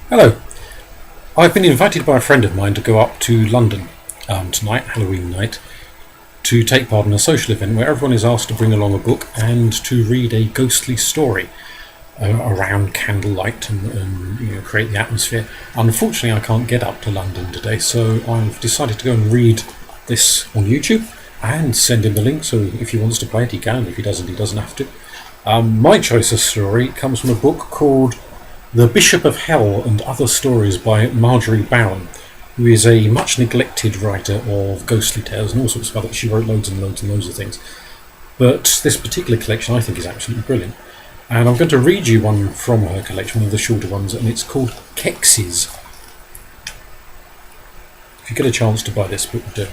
Hello. I've been invited by a friend of mine to go up to London tonight, Halloween night, to take part in a social event where everyone is asked to bring along a book and to read a ghostly story around candlelight and create the atmosphere. Unfortunately, I can't get up to London today, so I've decided to go and read this on YouTube and send him the link. So if he wants to play it, he can. If he doesn't, he doesn't have to. My choice of story comes from a book called The Bishop of Hell and Other Stories by Marjorie Bowen, who is a much neglected writer of ghostly tales and all sorts of other. She wrote loads and loads and loads of things. But this particular collection I think is absolutely brilliant. And I'm going to read you one from her collection, one of the shorter ones, and it's called Kexes. If you get a chance to buy this book, do.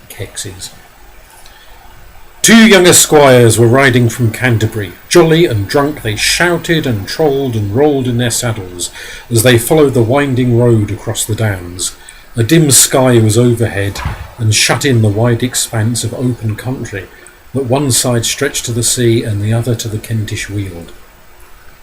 Kexes. Two young esquires were riding from Canterbury. Jolly and drunk, they shouted and trolled and rolled in their saddles as they followed the winding road across the downs. A dim sky was overhead and shut in the wide expanse of open country that one side stretched to the sea and the other to the Kentish Weald.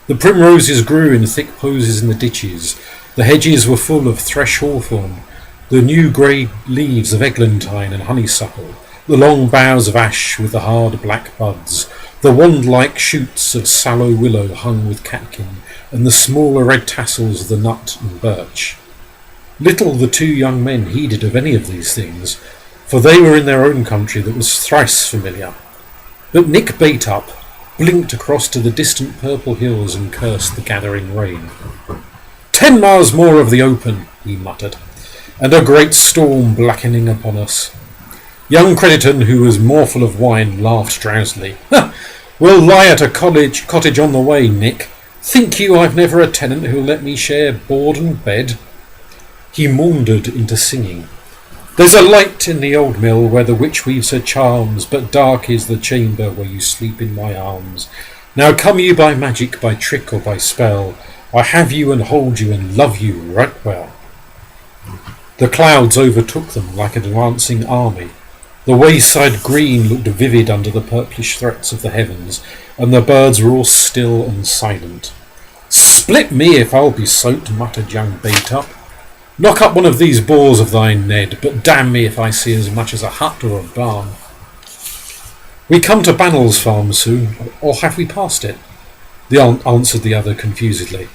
The primroses grew in thick posies in the ditches. The hedges were full of thresh hawthorn, the new grey leaves of eglantine and honeysuckle, the long boughs of ash with the hard black buds, the wand-like shoots of sallow willow hung with catkin, and the smaller red tassels of the nut and birch. Little the two young men heeded of any of these things, for they were in their own country that was thrice familiar. But Nick Baitup blinked across to the distant purple hills and cursed the gathering rain. 10 miles more of the open, he muttered, and a great storm blackening upon us. Young Crediton, who was more full of wine, laughed drowsily. We'll lie at a cottage on the way, Nick. Think you I've never a tenant who'll let me share board and bed? He maundered into singing. There's a light in the old mill where the witch weaves her charms, but dark is the chamber where you sleep in my arms. Now come you by magic, by trick or by spell, I have you and hold you and love you right well. The clouds overtook them like an advancing army. The wayside green looked vivid under the purplish threats of the heavens, and the birds were all still and silent. Split me if I'll be soaked, muttered young Baitup. Knock up one of these balls of thine, Ned, but damn me if I see as much as a hut or a barn. We come to Bannell's farm soon, or have we passed it? Answered the other confusedly.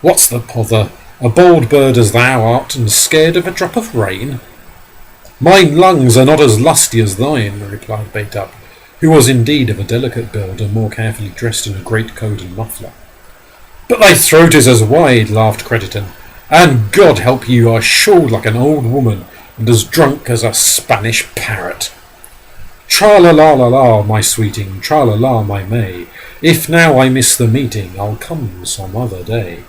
What's the pother? A bold bird as thou art, and scared of a drop of rain? Mine lungs are not as lusty as thine, replied Baitup, who was indeed of a delicate build and more carefully dressed in a greatcoat and muffler. But thy throat is as wide, laughed Crediton, and God help you are shawled like an old woman and as drunk as a Spanish parrot. Tra-la-la-la-la, my sweeting, tra-la-la, my May, if now I miss the meeting, I'll come some other day.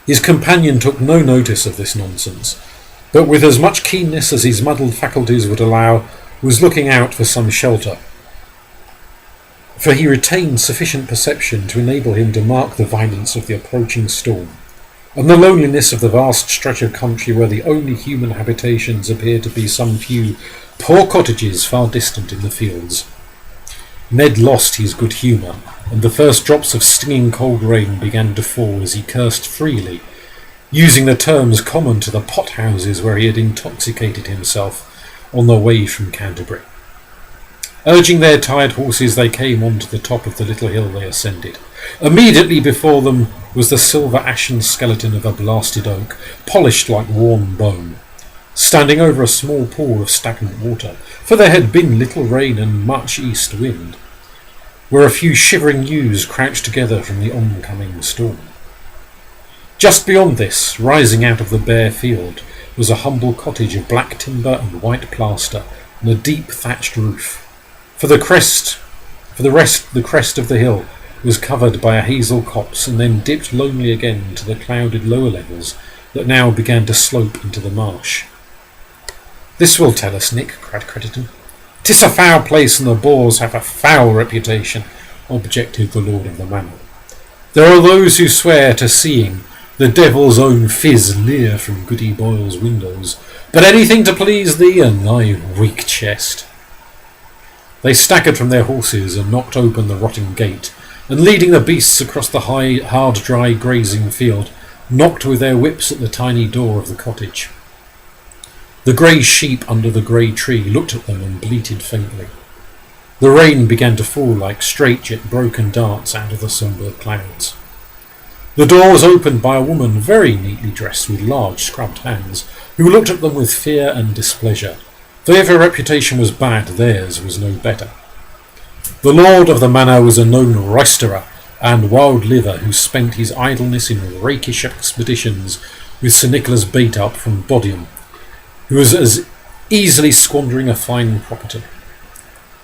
His companion took no notice of this nonsense, but with as much keenness as his muddled faculties would allow, was looking out for some shelter, for he retained sufficient perception to enable him to mark the violence of the approaching storm, and the loneliness of the vast stretch of country where the only human habitations appeared to be some few poor cottages far distant in the fields. Ned lost his good humour, and the first drops of stinging cold rain began to fall as he cursed freely, using the terms common to the pot-houses where he had intoxicated himself on the way from Canterbury. Urging their tired horses, they came on to the top of the little hill they ascended. Immediately before them was the silver ashen skeleton of a blasted oak, polished like worn bone, standing over a small pool of stagnant water, for there had been little rain and much east wind, where a few shivering ewes crouched together from the oncoming storm. Just beyond this, rising out of the bare field, was a humble cottage of black timber and white plaster, and a deep thatched roof. The crest of the hill was covered by a hazel copse, and then dipped lonely again to the clouded lower levels that now began to slope into the marsh. This will tell us, Nick, cried Crediton. 'Tis a foul place, and the boars have a foul reputation, objected the lord of the manor. There are those who swear to seeing the devil's own fizz leer from Goody Boyle's windows, but anything to please thee and thy weak chest. They staggered from their horses and knocked open the rotting gate, and leading the beasts across the high, hard, dry grazing field, knocked with their whips at the tiny door of the cottage. The grey sheep under the grey tree looked at them and bleated faintly. The rain began to fall like straight yet broken darts out of the sombre clouds. The door was opened by a woman very neatly dressed with large scrubbed hands, who looked at them with fear and displeasure. Though if her reputation was bad, theirs was no better. The lord of the manor was a known roisterer and wild liver who spent his idleness in rakish expeditions with Sir Nicholas bait up from Bodiam, who was as easily squandering a fine property.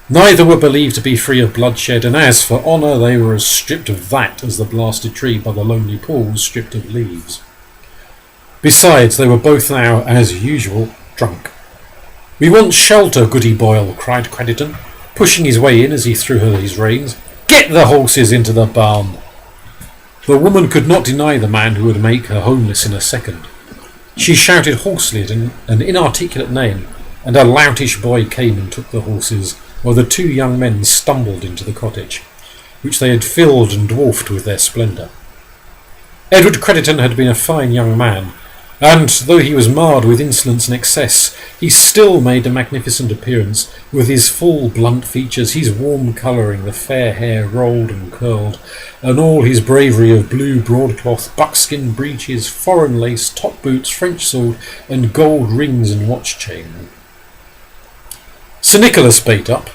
Neither were believed to be free of bloodshed, and as for honour, they were as stripped of that as the blasted tree by the lonely pool was stripped of leaves. Besides, they were both now, as usual, drunk. "We want shelter, Goody Boyle," cried Crediton, pushing his way in as he threw her his reins. "Get the horses into the barn." The woman could not deny the man who would make her homeless in a second. She shouted hoarsely at an inarticulate name, and a loutish boy came and took the horses, while the two young men stumbled into the cottage, which they had filled and dwarfed with their splendour. Edward Crediton had been a fine young man, and, though he was marred with insolence and excess, he still made a magnificent appearance, with his full blunt features, his warm colouring, the fair hair rolled and curled, and all his bravery of blue broadcloth, buckskin breeches, foreign lace, top boots, French sword, and gold rings and watch chain. Sir Nicholas Bait-up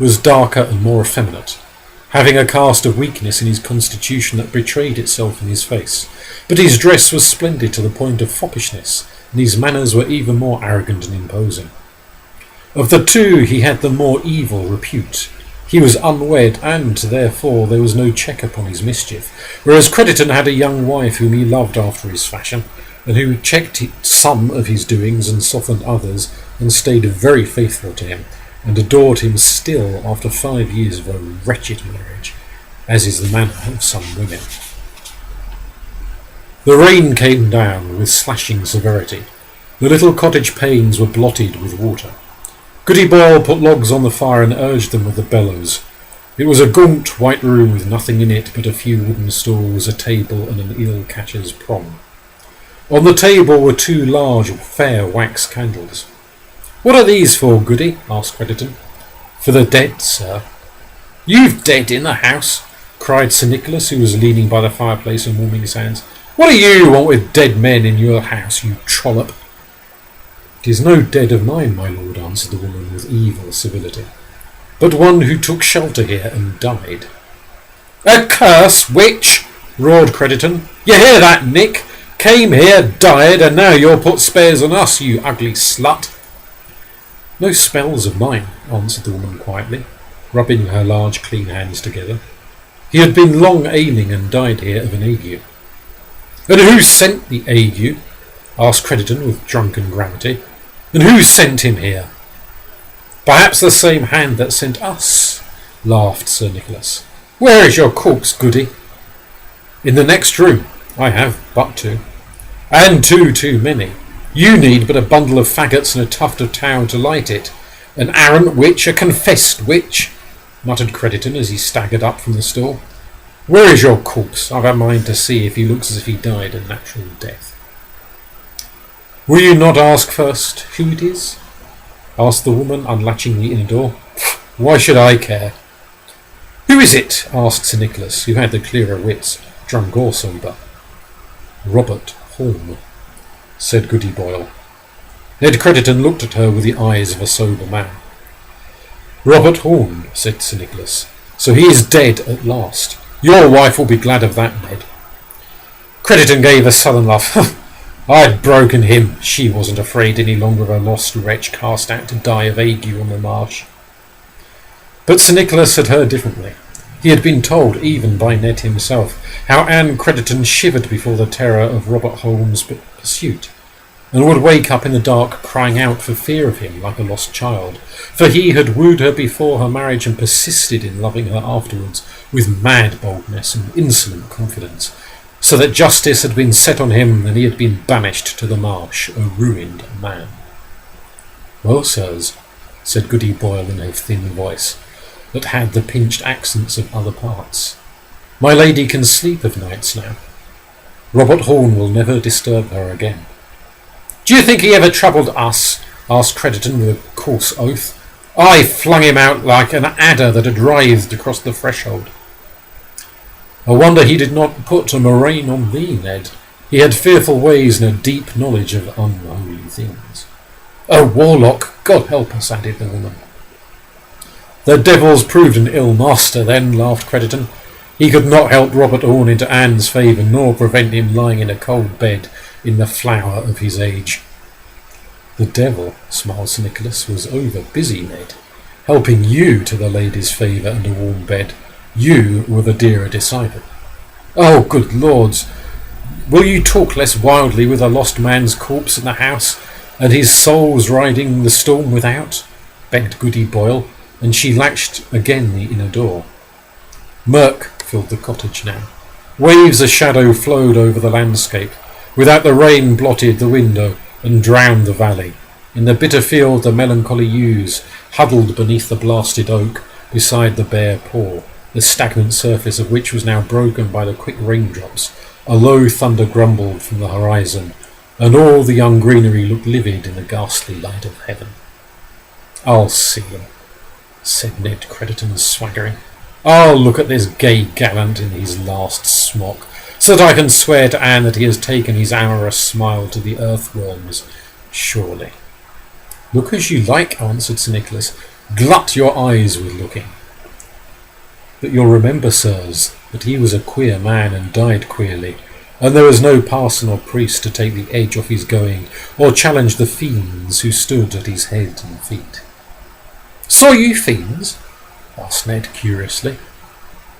was darker and more effeminate, having a cast of weakness in his constitution that betrayed itself in his face, but his dress was splendid to the point of foppishness, and his manners were even more arrogant and imposing. Of the two he had the more evil repute. He was unwed, and therefore there was no check upon his mischief, whereas Crediton had a young wife whom he loved after his fashion, and who checked some of his doings and softened others, and stayed very faithful to him, and adored him still after 5 years of a wretched marriage, as is the manner of some women. The rain came down with slashing severity. The little cottage panes were blotted with water. Goody Boyle put logs on the fire and urged them with the bellows. It was a gaunt white room with nothing in it but a few wooden stools, a table, and an eel-catcher's prong. On the table were 2 large, fair wax candles. "What are these for, Goody?" asked Crediton. "For the dead, sir." "You've dead in the house?" cried Sir Nicholas, who was leaning by the fireplace and warming his hands. "What do you want with dead men in your house, you trollop?" "It is no dead of mine, my lord," answered the woman with evil civility, "but one who took shelter here and died." "A curse, witch!" roared Crediton. "You hear that, Nick? Came here, died, and now you're put spares on us, you ugly slut." "No spells of mine," answered the woman quietly, rubbing her large clean hands together. "He had been long ailing and died here of an ague." "And who sent the ague?" asked Crediton with drunken gravity. "And who sent him here?" "Perhaps the same hand that sent us," laughed Sir Nicholas. "Where is your corpse, Goody?" "In the next room. I have but 2. "And 2 too many. You need but a bundle of faggots and a tuft of tow to light it. An arrant witch, a confessed witch," muttered Crediton as he staggered up from the stool. "Where is your corpse? I've a mind to see if he looks as if he died a natural death." "Will you not ask first who it is?" asked the woman, unlatching the inner door. "Why should I care?" "Who is it?" asked Sir Nicholas, who had the clearer wits, drunk or sober. "Robert Horn," said Goody Boyle. Ned Crediton looked at her with the eyes of a sober man. "Robert Horn," said Sir Nicholas. "So he is dead at last. Your wife will be glad of that, Ned." Crediton gave a sullen laugh. "I'd broken him. She wasn't afraid any longer of a lost wretch cast out to die of ague on the marsh." But Sir Nicholas had heard differently. He had been told, even by Ned himself, how Anne Crediton shivered before the terror of Robert Holmes' pursuit, and would wake up in the dark crying out for fear of him like a lost child, for he had wooed her before her marriage and persisted in loving her afterwards with mad boldness and insolent confidence, so that justice had been set on him and he had been banished to the marsh, a ruined man. "Well, sirs," said Goody Boyle in a thin voice, that had the pinched accents of other parts, "my lady can sleep of nights now." Robert Horn will never disturb her again. Do you think he ever troubled us? Asked Crediton with a coarse oath. I flung him out like an adder that had writhed across the threshold. I wonder he did not put a murrain on thee, Ned. He had fearful ways and a deep knowledge of unholy things. A warlock, God help us, added the woman. The devil's proved an ill master then, laughed Crediton. He could not help Robert Horn into Anne's favour, nor prevent him lying in a cold bed in the flower of his age. The devil, smiled Sir Nicholas, was over busy, Ned, helping you to the lady's favour and a warm bed. You were the dearer disciple. Oh, good lords, will you talk less wildly with a lost man's corpse in the house, and his soul's riding the storm without? Begged Goody Boyle, and she latched again the inner door. Murk filled the cottage now. Waves of shadow flowed over the landscape. Without the rain blotted the window and drowned the valley. In the bitter field the melancholy ewes huddled beneath the blasted oak beside the bare pool, the stagnant surface of which was now broken by the quick raindrops. A low thunder grumbled from the horizon, and all the young greenery looked livid in the ghastly light of heaven. I'll see him, said Ned Crediton, swaggering. I'll look at this gay gallant in his last smock, so that I can swear to Anne that he has taken his amorous smile to the earthworms, surely. Look as you like, answered Sir Nicholas. Glut your eyes with looking. But you'll remember, sirs, that he was a queer man and died queerly, and there was no parson or priest to take the edge off his going, or challenge the fiends who stood at his head and feet. Saw you fiends? Asked Ned curiously.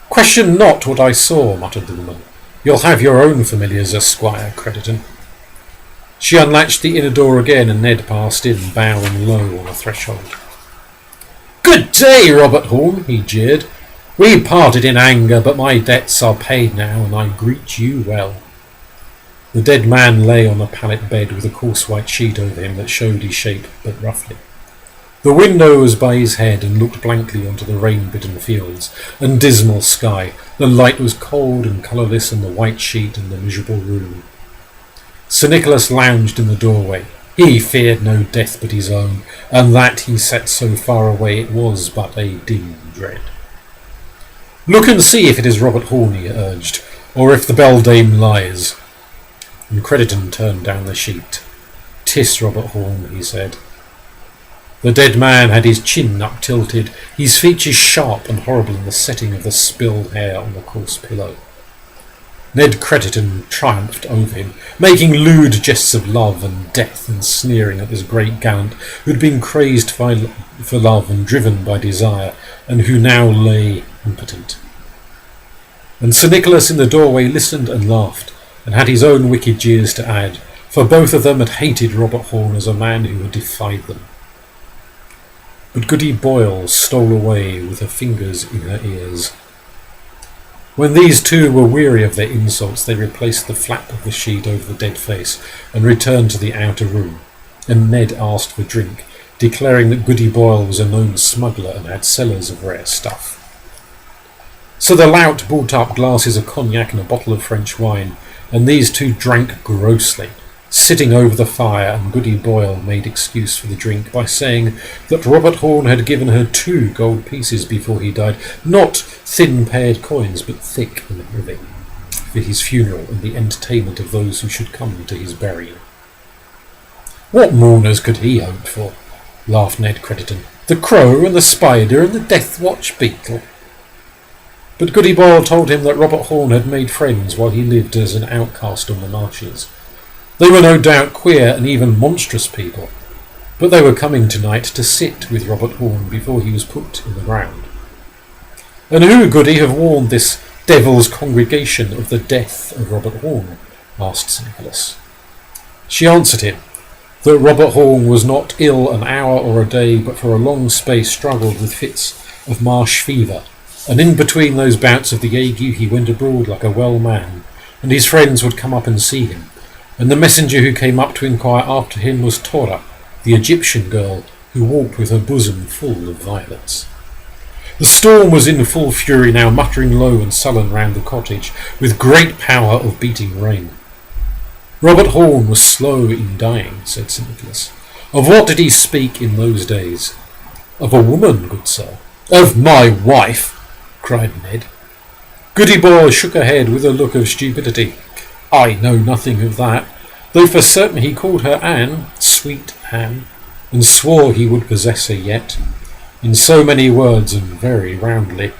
Question not what I saw, muttered the woman. You'll have your own familiars, Esquire Crediton. She unlatched the inner door again, and Ned passed in, bowing low on the threshold. Good day, Robert Horn, he jeered. We parted in anger, but my debts are paid now, and I greet you well. The dead man lay on a pallet bed with a coarse white sheet over him that showed his shape but roughly. The window was by his head and looked blankly onto the rain-bitten fields and dismal sky. The light was cold and colourless on the white sheet and the miserable room. Sir Nicholas lounged in the doorway. He feared no death but his own, and that he sat so far away it was but a dim dread. Look and see if it is Robert Horn, he urged, or if the beldame lies. And Crediton turned down the sheet. 'Tis Robert Horn, he said. The dead man had his chin up-tilted, his features sharp and horrible in the setting of the spilled hair on the coarse pillow. Ned Crediton triumphed over him, making lewd jests of love and death and sneering at this great gallant who had been crazed for love and driven by desire, and who now lay impotent. And Sir Nicholas in the doorway listened and laughed, and had his own wicked jeers to add, for both of them had hated Robert Horn as a man who had defied them. But Goody Boyle stole away with her fingers in her ears. When these two were weary of their insults, they replaced the flap of the sheet over the dead face and returned to the outer room, and Ned asked for drink, declaring that Goody Boyle was a known smuggler and had cellars of rare stuff. So the lout brought up glasses of cognac and a bottle of French wine, and these two drank grossly, sitting over the fire, and Goody Boyle made excuse for the drink by saying that Robert Horn had given her 2 gold pieces before he died, not thin-pared coins, but thick and heavy, for his funeral and the entertainment of those who should come to his burying. What mourners could he hope for? Laughed Ned Crediton. The crow and the spider and the death-watch beetle. But Goody Boyle told him that Robert Horn had made friends while he lived as an outcast on the marshes. They were no doubt queer and even monstrous people, but they were coming tonight to sit with Robert Horn before he was put in the ground. And who, Goody, have warned this devil's congregation of the death of Robert Horn? Asked Sir Nicholas. She answered him that Robert Horn was not ill an hour or a day, but for a long space struggled with fits of marsh fever, and in between those bouts of the ague he went abroad like a well man, and his friends would come up and see him. And the messenger who came up to inquire after him was Tora, the Egyptian girl who walked with her bosom full of violets. The storm was in full fury now, muttering low and sullen round the cottage, with great power of beating rain. Robert Horn was slow in dying, said Sir Nicholas. Of what did he speak in those days? Of a woman, good sir. Of my wife, cried Ned. Goody Boyle shook her head with a look of stupidity. I know nothing of that, though for certain he called her Anne, sweet Anne, and swore he would possess her yet, in so many words and very roundly.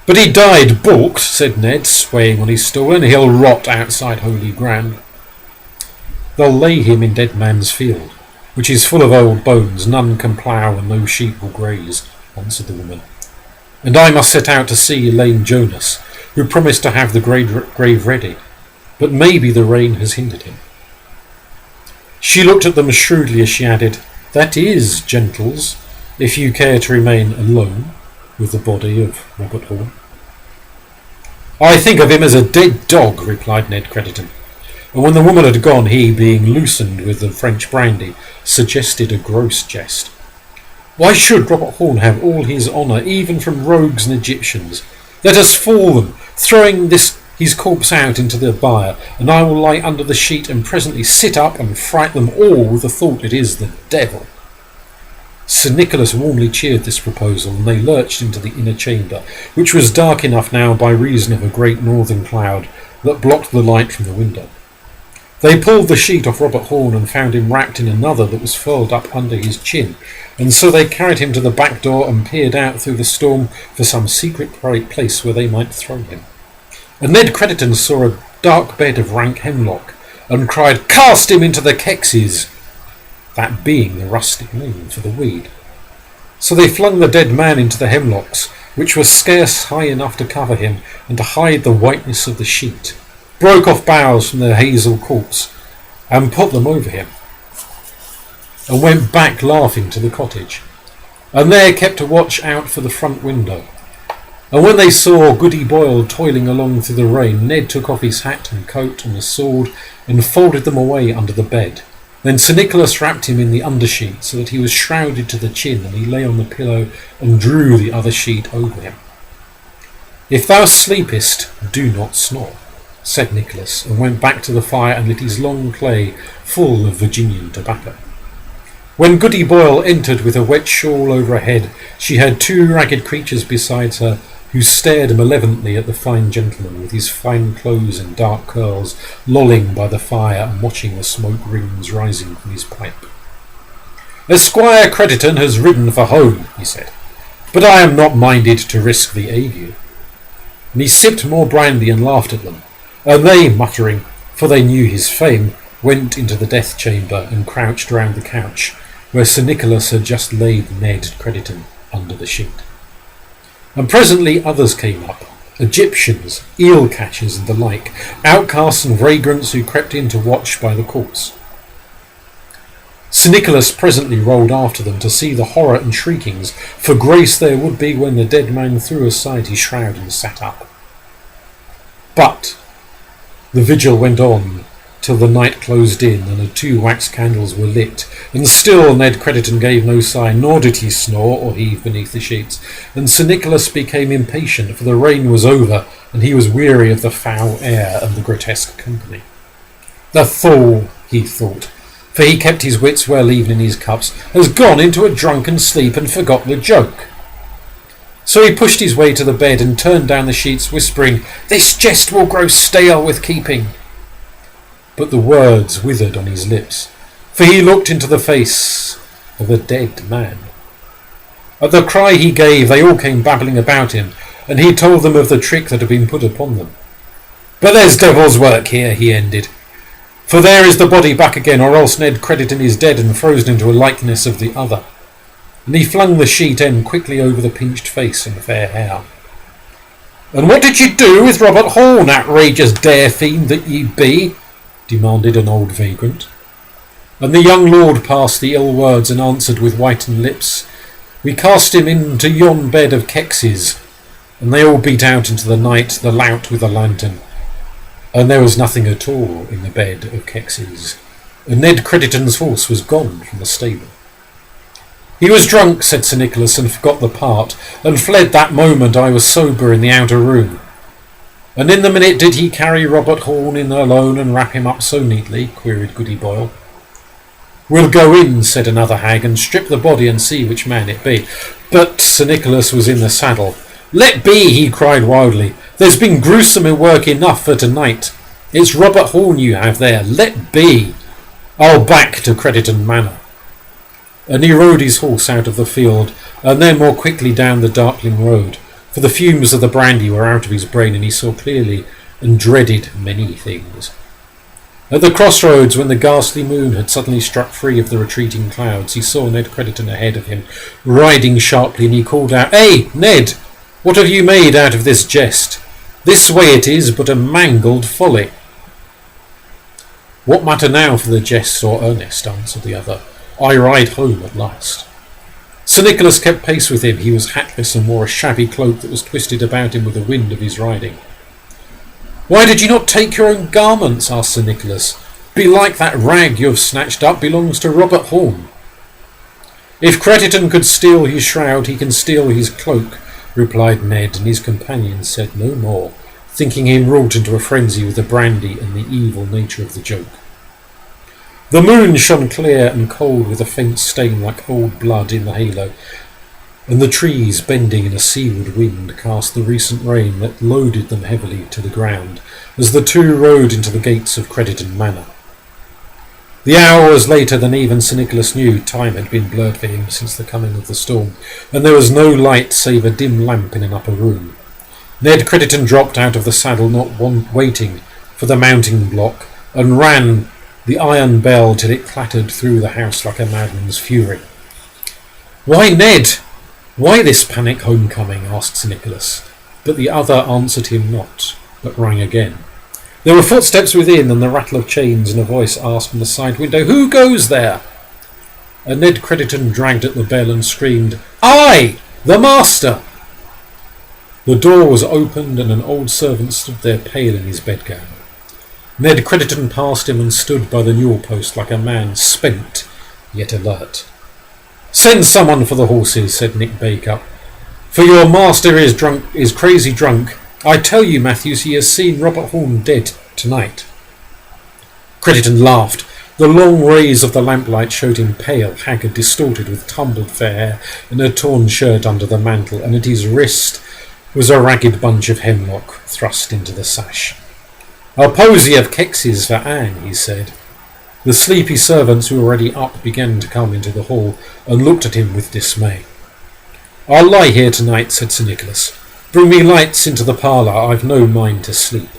But he died balked, said Ned, swaying on his stool, and he'll rot outside Holy Grand. They'll lay him in Dead Man's Field, which is full of old bones, none can plough and no sheep will graze, answered the woman. And I must set out to see Elaine Jonas, who promised to have the grave ready, but maybe the rain has hindered him. She looked at them shrewdly as she added, That is, gentles, if you care to remain alone with the body of Robert Horn. I think of him as a dead dog, replied Ned Crediton. And when the woman had gone, he, being loosened with the French brandy, suggested a gross jest. Why should Robert Horn have all his honour, even from rogues and Egyptians? Let us fool them, throwing his corpse out into the byre, and I will lie under the sheet and presently sit up and fright them all with the thought it is the devil. Sir Nicholas warmly cheered this proposal, and they lurched into the inner chamber, which was dark enough now by reason of a great northern cloud that blocked the light from the window. They pulled the sheet off Robert Horn and found him wrapped in another that was furled up under his chin, and so they carried him to the back door and peered out through the storm for some secret place where they might throw him. And Ned Crediton saw a dark bed of rank hemlock, and cried, Cast him into the Kexes! That being the rustic name for the weed. So they flung the dead man into the hemlocks, which were scarce high enough to cover him and to hide the whiteness of the sheet, broke off boughs from their hazel corpse, and put them over him, and went back laughing to the cottage, and there kept a watch out for the front window. And when they saw Goody Boyle toiling along through the rain, Ned took off his hat and coat and a sword and folded them away under the bed. Then Sir Nicholas wrapped him in the undersheet so that he was shrouded to the chin, and he lay on the pillow and drew the other sheet over him. If thou sleepest, do not snore, said Nicholas, and went back to the fire and lit his long clay full of Virginian tobacco. When Goody Boyle entered with a wet shawl over her head, she had two ragged creatures besides her, who stared malevolently at the fine gentleman with his fine clothes and dark curls, lolling by the fire and watching the smoke rings rising from his pipe. Esquire Crediton has ridden for home, he said, but I am not minded to risk the ague. And he sipped more brandy and laughed at them, and they, muttering, for they knew his fame, went into the death chamber and crouched round the couch, where Sir Nicholas had just laid Ned Crediton under the sheet. And presently others came up, Egyptians, eel-catchers and the like, outcasts and vagrants who crept in to watch by the corpse. Sir Nicholas presently rolled after them to see the horror and shriekings, for grace there would be when the dead man threw aside his shroud and sat up. But the vigil went on till the night closed in and the 2 wax candles were lit, and still Ned Crediton gave no sign, nor did he snore or heave beneath the sheets, and Sir Nicholas became impatient, for the rain was over, and he was weary of the foul air and the grotesque company. The fool, he thought, for he kept his wits well even in his cups, has gone into a drunken sleep and forgot the joke. So he pushed his way to the bed and turned down the sheets, whispering, This jest will grow stale with keeping. But the words withered on his lips, for he looked into the face of a dead man. At the cry he gave, they all came babbling about him, and he told them of the trick that had been put upon them. But there's devil's work here, he ended, for there is the body back again, or else Ned Crediton is dead and frozen into a likeness of the other. And he flung the sheet end quickly over the pinched face and fair hair. And what did you do with Robert Horn, outrageous dare-fiend that ye be? Demanded an old vagrant. And the young lord passed the ill words and answered with whitened lips, We cast him into yon bed of Kexes. And they all beat out into the night the lout with a lantern, and there was nothing at all in the bed of Kexes, and Ned Crediton's horse was gone from the stable. He was drunk, said Sir Nicholas, and forgot the part, and fled that moment I was sober in the outer room. And in the minute did he carry Robert Horn in alone and wrap him up so neatly? Queried Goody Boyle. We'll go in, said another hag, and strip the body and see which man it be. But Sir Nicholas was in the saddle. Let be, he cried wildly. There's been gruesome work enough for tonight. It's Robert Horn you have there. Let be. I'll back to Crediton Manor. And he rode his horse out of the field, and then more quickly down the darkling road, for the fumes of the brandy were out of his brain, and he saw clearly and dreaded many things. At the crossroads, when the ghastly moon had suddenly struck free of the retreating clouds, he saw Ned Crediton ahead of him, riding sharply, and he called out, "Hey, Ned, what have you made out of this jest? This way it is but a mangled folly." "What matter now for the jest or earnest?" answered the other. "I ride home at last." Sir Nicholas kept pace with him. He was hatless and wore a shabby cloak that was twisted about him with the wind of his riding. "Why did you not take your own garments?" asked Sir Nicholas. "Belike that rag you have snatched up belongs to Robert Horn." "If Crediton could steal his shroud, he can steal his cloak," replied Ned, and his companion said no more, thinking him wrought into a frenzy with the brandy and the evil nature of the joke. The moon shone clear and cold with a faint stain like old blood in the halo, and the trees, bending in a seaward wind, cast the recent rain that loaded them heavily to the ground as the two rode into the gates of Crediton Manor. The hour was later than even Sir Nicholas knew. Time had been blurred for him since the coming of the storm, and there was no light save a dim lamp in an upper room. Ned Crediton dropped out of the saddle, not waiting for the mounting block, and ran the iron bell till it clattered through the house like a madman's fury. "Why, Ned? Why this panic homecoming?" asked Sir Nicholas, but the other answered him not, but rang again. There were footsteps within, and the rattle of chains, and a voice asked from the side window, "Who goes there?" And Ned Crediton dragged at the bell and screamed, "I, the master!" The door was opened, and an old servant stood there pale in his bedgown. Ned Crediton passed him and stood by the newel post like a man spent, yet alert. "Send someone for the horses," said Nick Bacup, "for your master is crazy drunk. I tell you, Matthews, he has seen Robert Horn dead tonight." Crediton laughed. The long rays of the lamplight showed him pale, haggard, distorted, with tumbled fair hair and a torn shirt under the mantle, and at his wrist was a ragged bunch of hemlock thrust into the sash. "A posy of kexes for Anne," he said. The sleepy servants who were already up began to come into the hall and looked at him with dismay. "I'll lie here tonight," said Sir Nicholas. "Bring me lights into the parlour. I've no mind to sleep."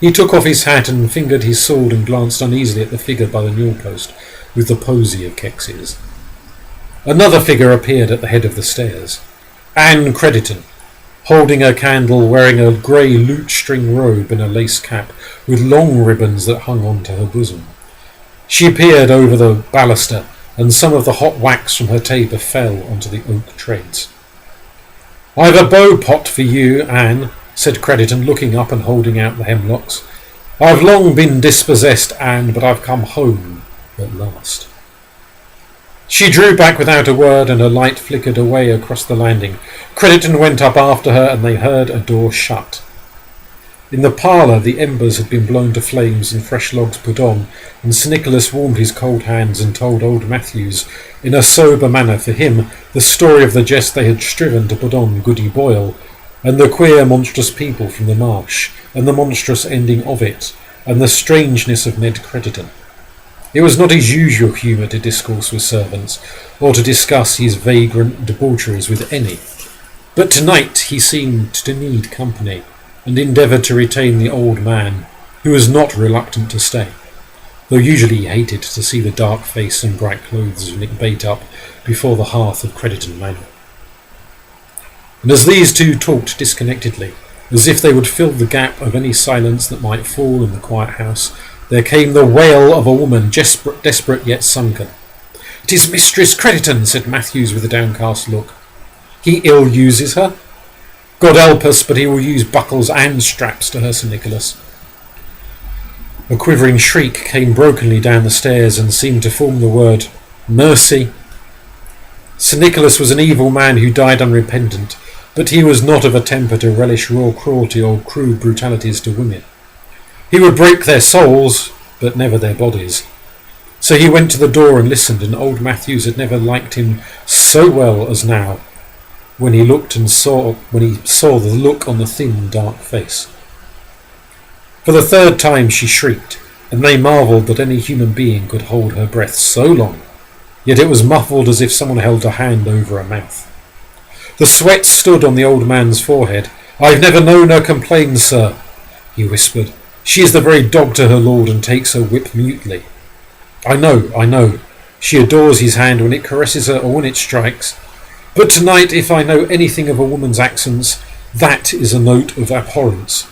He took off his hat and fingered his sword and glanced uneasily at the figure by the newel post with the posy of kexes. Another figure appeared at the head of the stairs. Anne Crediton, holding her candle, wearing a grey lute-string robe and a lace cap with long ribbons that hung onto her bosom. She peered over the baluster, and some of the hot wax from her taper fell onto the oak treads. "I've a bow pot for you, Anne," said Crediton, looking up and holding out the hemlocks. "I've long been dispossessed, Anne, but I've come home at last." She drew back without a word, and her light flickered away across the landing. Crediton went up after her, and they heard a door shut. In the parlour the embers had been blown to flames and fresh logs put on, and Sir Nicholas warmed his cold hands and told old Matthews, in a sober manner for him, the story of the jest they had striven to put on Goody Boyle, and the queer monstrous people from the marsh, and the monstrous ending of it, and the strangeness of Ned Crediton. It was not his usual humour to discourse with servants, or to discuss his vagrant debaucheries with any, but tonight he seemed to need company, and endeavoured to retain the old man, who was not reluctant to stay, though usually he hated to see the dark face and bright clothes of Nick Bacup before the hearth of Crediton Manor. And as these two talked disconnectedly, as if they would fill the gap of any silence that might fall in the quiet house, there came the wail of a woman, desperate yet sunken. "It is Mistress Crediton," said Matthews with a downcast look. "He ill-uses her? God help us, but he will use buckles and straps to her, Sir Nicholas." A quivering shriek came brokenly down the stairs and seemed to form the word, "Mercy." Sir Nicholas was an evil man who died unrepentant, but he was not of a temper to relish raw cruelty or crude brutalities to women. He would break their souls, but never their bodies. So he went to the door and listened, and old Matthews had never liked him so well as now, when he saw the look on the thin, dark face. For the third time she shrieked, and they marvelled that any human being could hold her breath so long, yet it was muffled as if someone held a hand over her mouth. The sweat stood on the old man's forehead. "I've never known her complain, sir," he whispered. "She is the very dog to her lord, and takes her whip mutely. I know. She adores his hand when it caresses her or when it strikes. But tonight, if I know anything of a woman's accents, that is a note of abhorrence."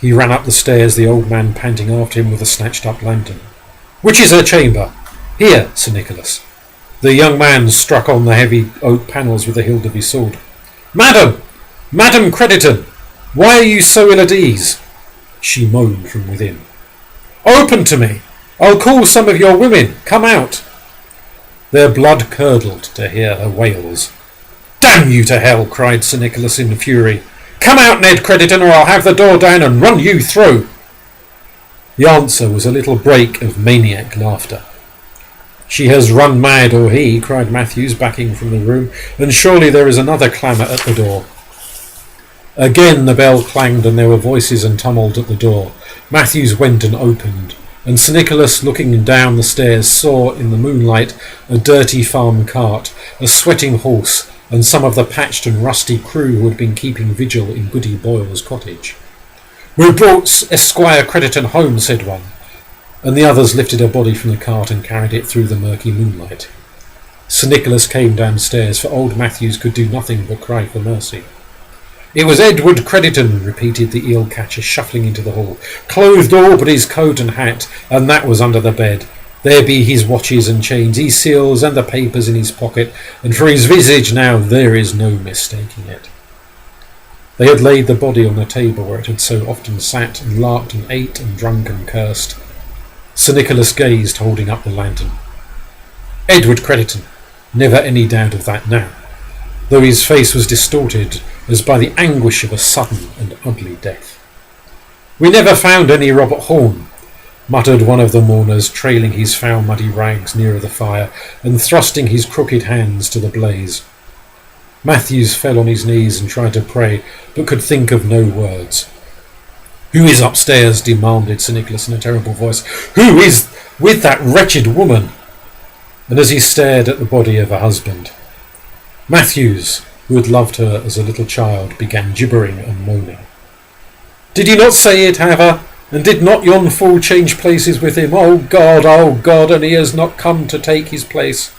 He ran up the stairs, the old man panting after him with a snatched-up lantern. "Which is her chamber?" "Here, Sir Nicholas." The young man struck on the heavy oak panels with the hilt of his sword. Madam Crediton, why are you so ill at ease?" she moaned from within. "Open to me! I'll call some of your women. Come out!" Their blood curdled to hear her wails. "Damn you to hell!" cried Sir Nicholas in fury. "Come out, Ned Crediton, or I'll have the door down and run you through." The answer was a little break of maniac laughter. "She has run mad, or he," cried Matthews, backing from the room, "and surely there is another clamour at the door." Again the bell clanged, and there were voices and tumult at the door. Matthews went and opened, and Sir Nicholas, looking down the stairs, saw in the moonlight a dirty farm cart, a sweating horse, and some of the patched and rusty crew who had been keeping vigil in Goody Boyle's cottage. "We brought Esquire Crediton home," said one, and the others lifted a body from the cart and carried it through the murky moonlight. Sir Nicholas came downstairs, for old Matthews could do nothing but cry for mercy. "It was Edward Crediton," repeated the eel-catcher, shuffling into the hall, "clothed all but his coat and hat, and that was under the bed. There be his watches and chains, his seals, and the papers in his pocket, and for his visage now there is no mistaking it." They had laid the body on the table where it had so often sat and larked and ate and drunk and cursed. Sir Nicholas gazed, holding up the lantern. Edward Crediton, never any doubt of that now, though his face was distorted as by the anguish of a sudden and ugly death. "We never found any Robert Horn," muttered one of the mourners, trailing his foul muddy rags nearer the fire and thrusting his crooked hands to the blaze. Matthews fell on his knees and tried to pray, but could think of no words. "Who is upstairs?" demanded Sir Nicholas in a terrible voice. "Who is with that wretched woman?" And as he stared at the body of her husband, Matthews, who had loved her as a little child, began gibbering and moaning. "Did he not say it, have her? And did not yon fool change places with him? Oh God, and he has not come to take his place."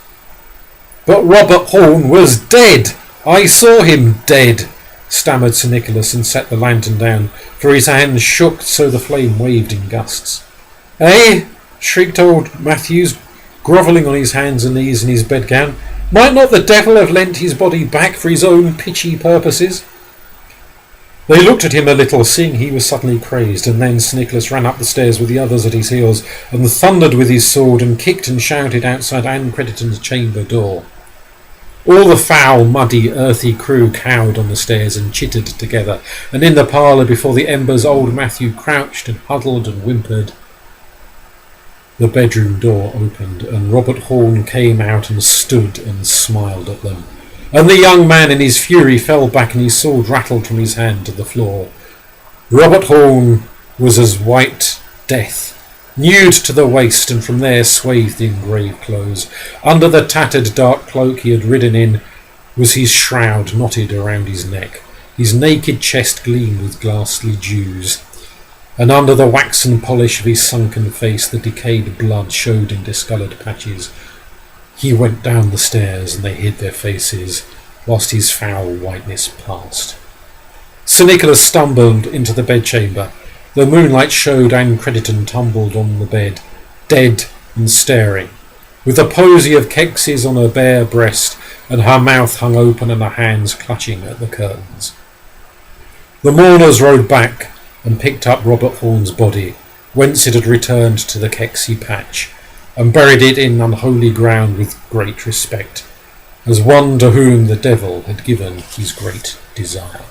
"But Robert Horn was dead! I saw him dead!" stammered Sir Nicholas, and set the lantern down, for his hand shook so the flame waved in gusts. "Eh?" shrieked old Matthews, grovelling on his hands and knees in his bedgown. "Might not the devil have lent his body back for his own pitchy purposes?" They looked at him a little, seeing he was suddenly crazed, and then Sir Nicholas ran up the stairs with the others at his heels, and thundered with his sword, and kicked and shouted outside Anne Crediton's chamber door. All the foul, muddy, earthy crew cowed on the stairs and chittered together, and in the parlour before the embers old Matthew crouched and huddled and whimpered. The bedroom door opened, and Robert Horn came out and stood and smiled at them. And the young man in his fury fell back, and his sword rattled from his hand to the floor. Robert Horn was as white death, nude to the waist, and from there swathed in grave clothes. Under the tattered dark cloak he had ridden in was his shroud knotted around his neck. His naked chest gleamed with ghastly dews, and under the waxen polish of his sunken face the decayed blood showed in discoloured patches. He went down the stairs, and they hid their faces, whilst his foul whiteness passed. Sir Nicholas stumbled into the bedchamber. The moonlight showed Anne Crediton tumbled on the bed, dead and staring, with a posy of kexes on her bare breast, and her mouth hung open and her hands clutching at the curtains. The mourners rode back and picked up Robert Horn's body, whence it had returned to the Kexy patch, and buried it in unholy ground with great respect. as one to whom the devil had given his great desire.